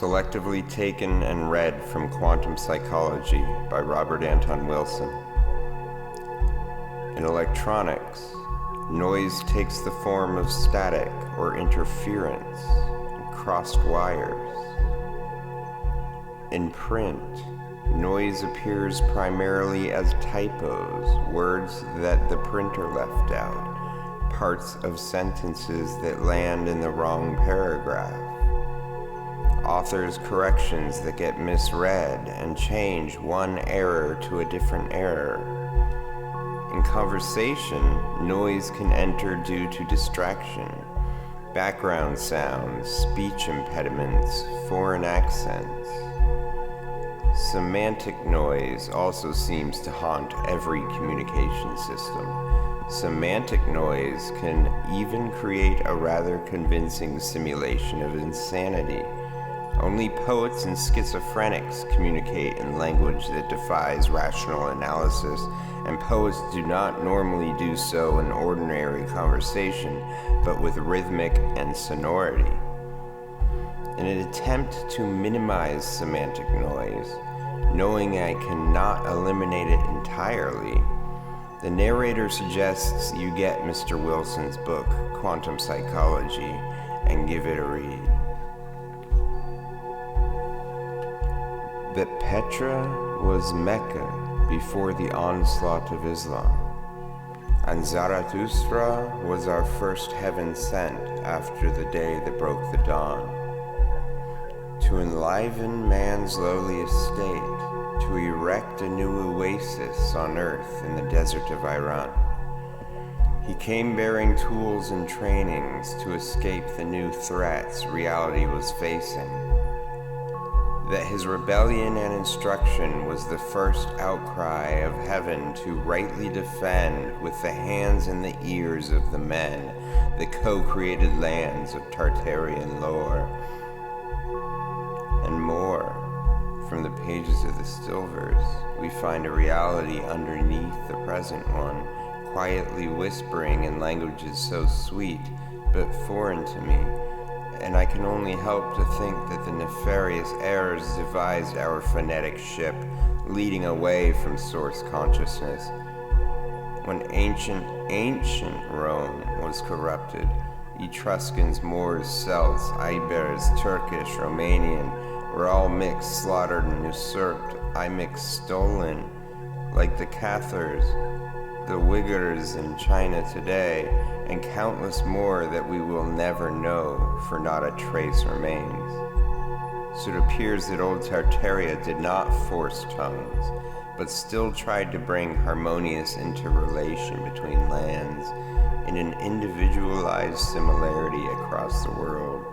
selectively taken and read from Quantum Psychology by Robert Anton Wilson. In electronics, noise takes the form of static or interference and crossed wires. In print, noise appears primarily as typos, words that the printer left out, parts of sentences that land in the wrong paragraph, authors' corrections that get misread and change one error to a different error. In conversation, noise can enter due to distraction, background sounds, speech impediments, foreign accents. Semantic noise also seems to haunt every communication system. Semantic noise can even create a rather convincing simulation of insanity. Only poets and schizophrenics communicate in language that defies rational analysis, and poets do not normally do so in ordinary conversation, but with rhythmic and sonority. In an attempt to minimize semantic noise, knowing I cannot eliminate it entirely, the narrator suggests you get Mr. Wilson's book, Quantum Psychology, and give it a read. That Petra was Mecca before the onslaught of Islam, and Zarathustra was our first heaven sent after the day that broke the dawn, to enliven man's lowly estate, to erect a new oasis on earth in the desert of Iran. He came bearing tools and trainings to escape the new threats reality was facing. That his rebellion and instruction was the first outcry of heaven to rightly defend with the hands and the ears of the men the co-created lands of Tartarian lore. And more, from the pages of the Stillverse, we find a reality underneath the present one, quietly whispering in languages so sweet but foreign to me, and I can only help to think that the nefarious errors devised our phonetic ship, leading away from source consciousness. When ancient Rome was corrupted, Etruscans, Moors, Celts, Ibers, Turkish, Romanian, were all mixed, slaughtered, and usurped, stolen, like the Cathars, the Uyghurs in China today, and countless more that we will never know, for not a trace remains. So it appears that old Tartaria did not force tongues, but still tried to bring harmonious interrelation between lands in an individualized similarity across the world,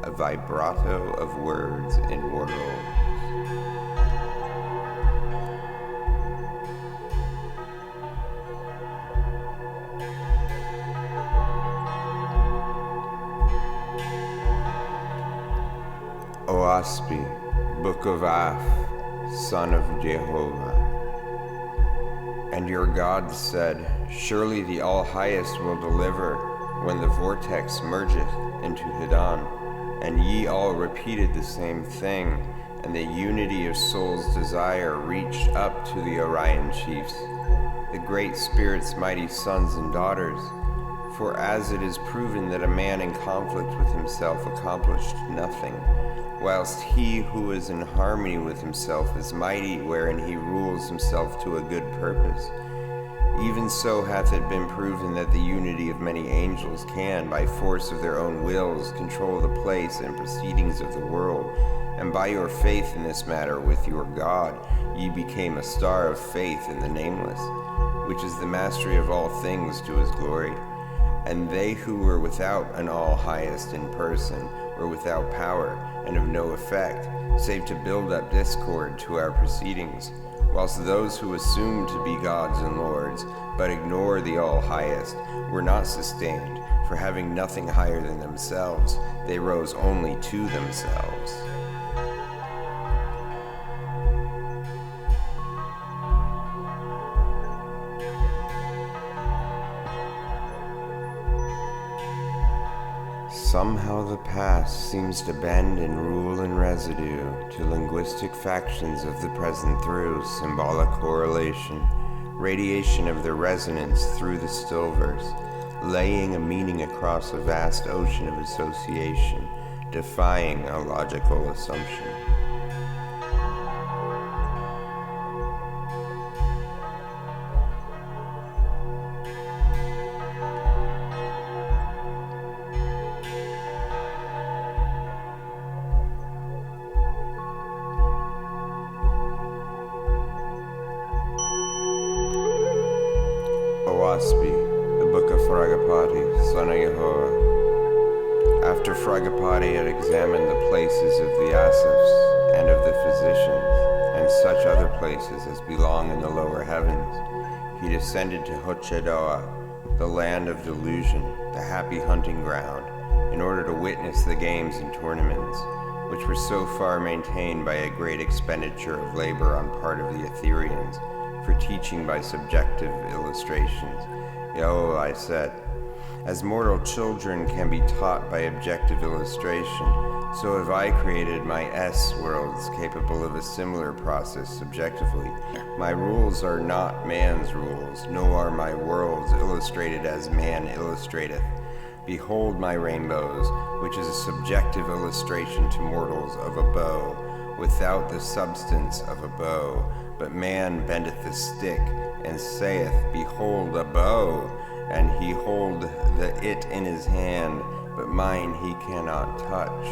a vibrato of words in worlds. Oaspi, Book of Af, Son of Jehovah. And your God said, surely the All-Highest will deliver when the vortex mergeth into Hidan. And ye all repeated the same thing, and the unity of soul's desire reached up to the Orion chiefs, the great spirit's mighty sons and daughters. For as it is proven that a man in conflict with himself accomplished nothing, whilst he who is in harmony with himself is mighty wherein he rules himself to a good purpose, even so hath it been proven that the unity of many angels can, by force of their own wills, control the place and proceedings of the world. And by your faith in this matter with your God, ye became a star of faith in the Nameless, which is the mastery of all things to his glory. And they who were without an All-Highest in person were without power and of no effect, save to build up discord to our proceedings, whilst those who assume to be gods and lords, but ignore the All-Highest, were not sustained, for having nothing higher than themselves, they rose only to themselves. Somehow the past seems to bend and rule in residue to linguistic factions of the present through symbolic correlation, radiation of their resonance through the Stillverse, laying a meaning across a vast ocean of association, defying a logical assumption. Oaspi, the Book of Fragapati, son of Yehovah. After Fragapati had examined the places of the Asifs and of the physicians, and such other places as belong in the lower heavens, he descended to Hochedoa, the land of delusion, the happy hunting ground, in order to witness the games and tournaments, which were so far maintained by a great expenditure of labor on part of the Ethereans, for teaching by subjective illustrations. Yehovah said, as mortal children can be taught by objective illustration, so have I created my S-worlds capable of a similar process subjectively. My rules are not man's rules, nor are my worlds illustrated as man illustrateth. Behold my rainbows, which is a subjective illustration to mortals of a bow, without the substance of a bow. But man bendeth the stick, and saith, behold a bow, and he hold it in his hand, but mine he cannot touch.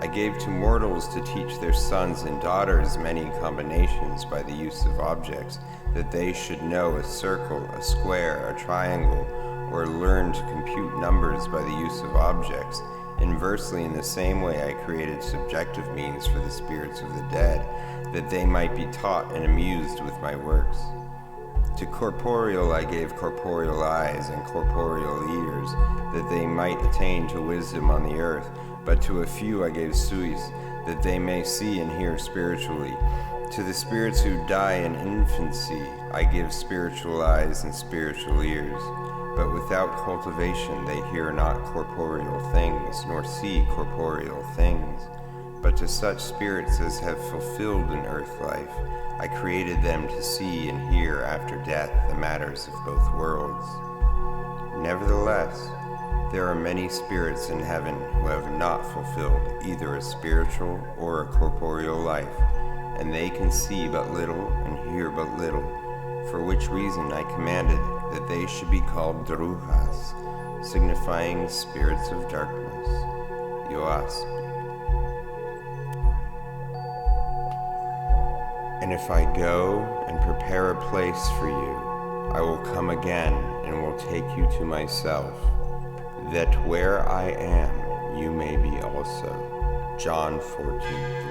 I gave to mortals to teach their sons and daughters many combinations by the use of objects, that they should know a circle, a square, a triangle, or learn to compute numbers by the use of objects. Inversely, in the same way I created subjective means for the spirits of the dead, that they might be taught and amused with my works. To corporeal I gave corporeal eyes and corporeal ears, that they might attain to wisdom on the earth, but to a few I gave suis, that they may see and hear spiritually. To the spirits who die in infancy I give spiritual eyes and spiritual ears, but without cultivation they hear not corporeal things, nor see corporeal things. But to such spirits as have fulfilled an earth life, I created them to see and hear after death the matters of both worlds. Nevertheless, there are many spirits in heaven who have not fulfilled either a spiritual or a corporeal life, and they can see but little and hear but little, for which reason I commanded that they should be called Druhas, signifying spirits of darkness. Yoasp. And if I go and prepare a place for you, I will come again and will take you to myself, that where I am you may be also. John 14:3.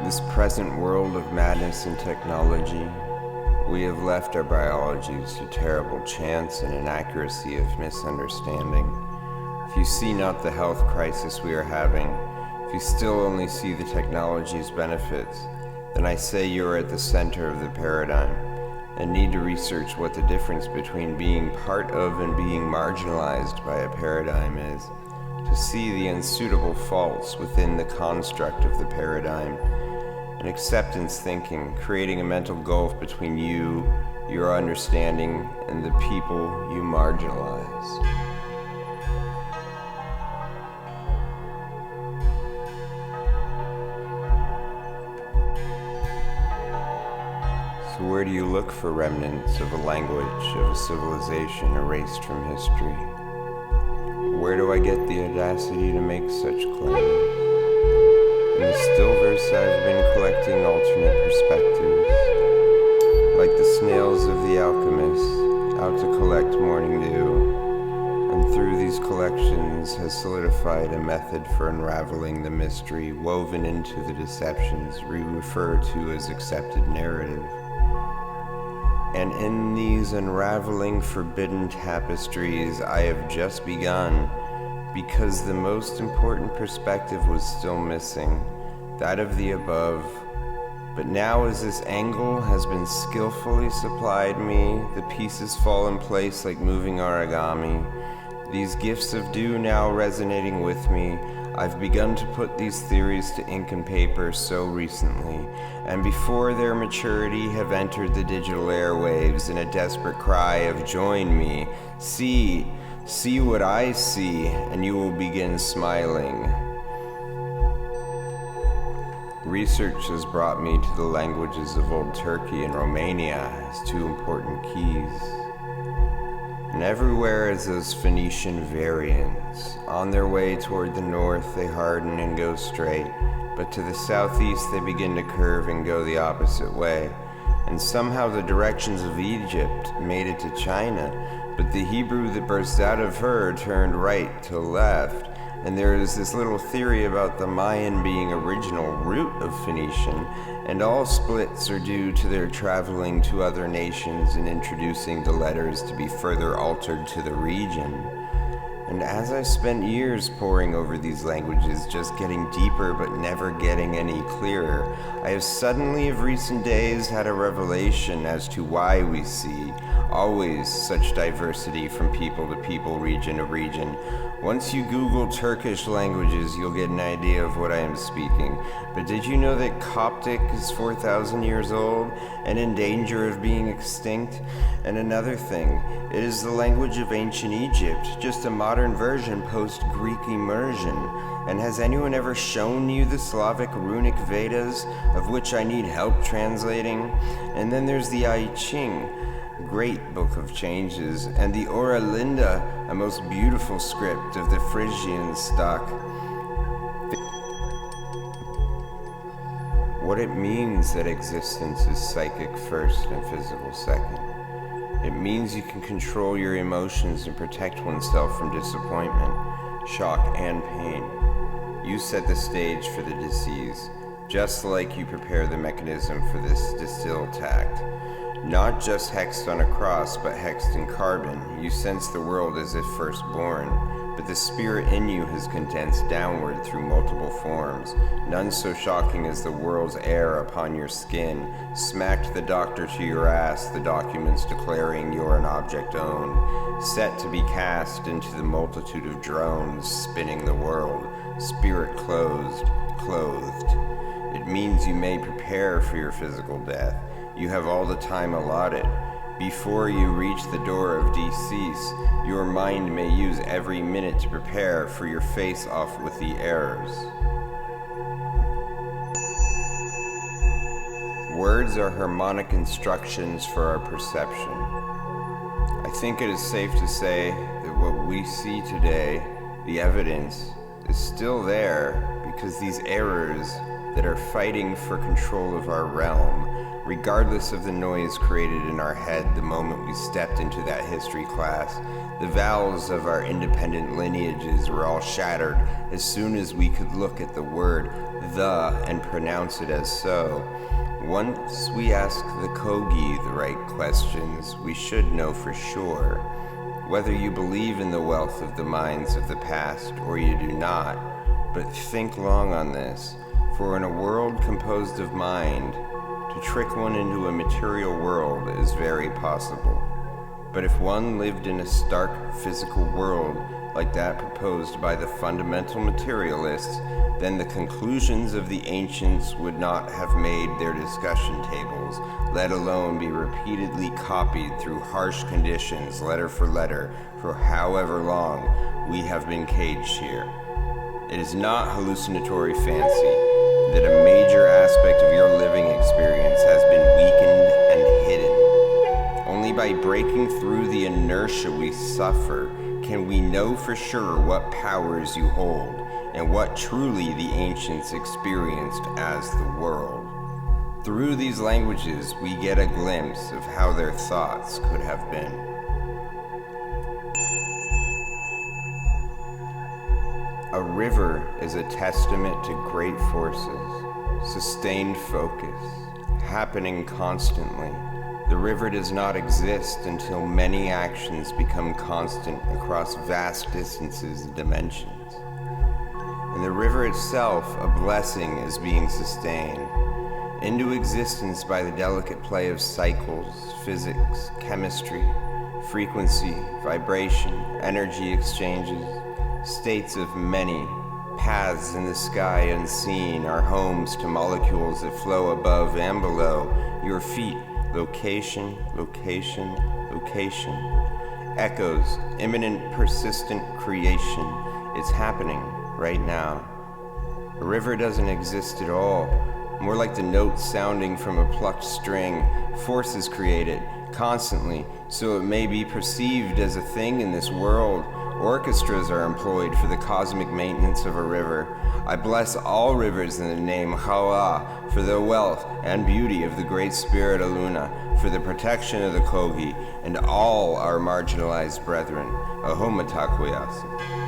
This present world of madness and technology, we have left our biologies to terrible chance and inaccuracy of misunderstanding. If you see not the health crisis we are having, if you still only see the technology's benefits, then I say you are at the center of the paradigm, and need to research what the difference between being part of and being marginalized by a paradigm is, to see the unsuitable faults within the construct of the paradigm, and acceptance thinking, creating a mental gulf between you, your understanding, and the people you marginalize. So where do you look for remnants of a language, of a civilization erased from history? Where do I get the audacity to make such claims? In the Stillverse I've been collecting alternate perspectives, like the snails of the alchemist, out to collect morning dew, and through these collections has solidified a method for unraveling the mystery woven into the deceptions we refer to as accepted narrative. And in these unraveling forbidden tapestries I have just begun, because the most important perspective was still missing, that of the above, But now as this angle has been skillfully supplied me, the pieces fall in place like moving origami. These gifts of dew now resonating with me, I've begun to put these theories to ink and paper so recently, and before their maturity have entered the digital airwaves in a desperate cry of join me, see what I see, and you will begin smiling. Research has brought me to the languages of Old Turkey and Romania as two important keys. And everywhere is those Phoenician variants. On their way toward the north, they harden and go straight, but to the southeast, they begin to curve and go the opposite way. And somehow the directions of Egypt made it to China, but the Hebrew that burst out of her turned right to left. And there is this little theory about the Mayan being original root of Phoenician, and all splits are due to their traveling to other nations and introducing the letters to be further altered to the region. And as I spent years poring over these languages, just getting deeper but never getting any clearer, I have suddenly of recent days had a revelation as to why we see always such diversity from people to people, region to region. Once you Google Turkish languages, you'll get an idea of what I am speaking. But did you know that Coptic is 4,000 years old and in danger of being extinct? And another thing, it is the language of ancient Egypt, just a modern version post-Greek immersion. And has anyone ever shown you the Slavic runic Vedas, of which I need help translating? And then there's the I Ching, great book of changes, and the Ora Linda, a most beautiful script of the Phrygian stock. What it means that existence is psychic first and physical second. It means you can control your emotions and protect oneself from disappointment, shock, and pain. You set the stage for the disease, just like you prepare the mechanism for this distilled tact. Not just hexed on a cross, but hexed in carbon. You sense the world as if first born, but the spirit in you has condensed downward through multiple forms, none so shocking as the world's air upon your skin, smacked the doctor to your ass, the documents declaring you're an object owned, set to be cast into the multitude of drones spinning the world, spirit clothed. It means you may prepare for your physical death. You have all the time allotted. Before you reach the door of decease, your mind may use every minute to prepare for your face-off with the errors. Words are harmonic instructions for our perception. I think it is safe to say that what we see today, the evidence, is still there because these errors that are fighting for control of our realm, regardless of the noise created in our head the moment we stepped into that history class, the vowels of our independent lineages were all shattered as soon as we could look at the word the and pronounce it as so. Once we ask the Kogi the right questions, we should know for sure. Whether you believe in the wealth of the minds of the past or you do not, but think long on this, for in a world composed of mind, to trick one into a material world is very possible. But if one lived in a stark physical world like that proposed by the fundamental materialists, then the conclusions of the ancients would not have made their discussion tables, let alone be repeatedly copied through harsh conditions, letter for letter, for however long we have been caged here. It is not hallucinatory fancy that a major aspect of your living experience has been weakened and hidden. Only by breaking through the inertia we suffer can we know for sure what powers you hold and what truly the ancients experienced as the world. Through these languages, we get a glimpse of how their thoughts could have been. A river is a testament to great forces, sustained focus, happening constantly. The river does not exist until many actions become constant across vast distances and dimensions. In the river itself, a blessing is being sustained. into existence by the delicate play of cycles, physics, chemistry, frequency, vibration, energy exchanges, states of many, paths in the sky unseen, are homes to molecules that flow above and below your feet. Location, location, location. Echoes, imminent, persistent creation. It's happening right now. A river doesn't exist at all. More like the notes sounding from a plucked string. Forces created constantly, so it may be perceived as a thing in this world. Orchestras are employed for the cosmic maintenance of a river. I bless all rivers in the name Hawa, for the wealth and beauty of the great spirit Aluna, for the protection of the Kogi and all our marginalized brethren. Ahomatakweyasi.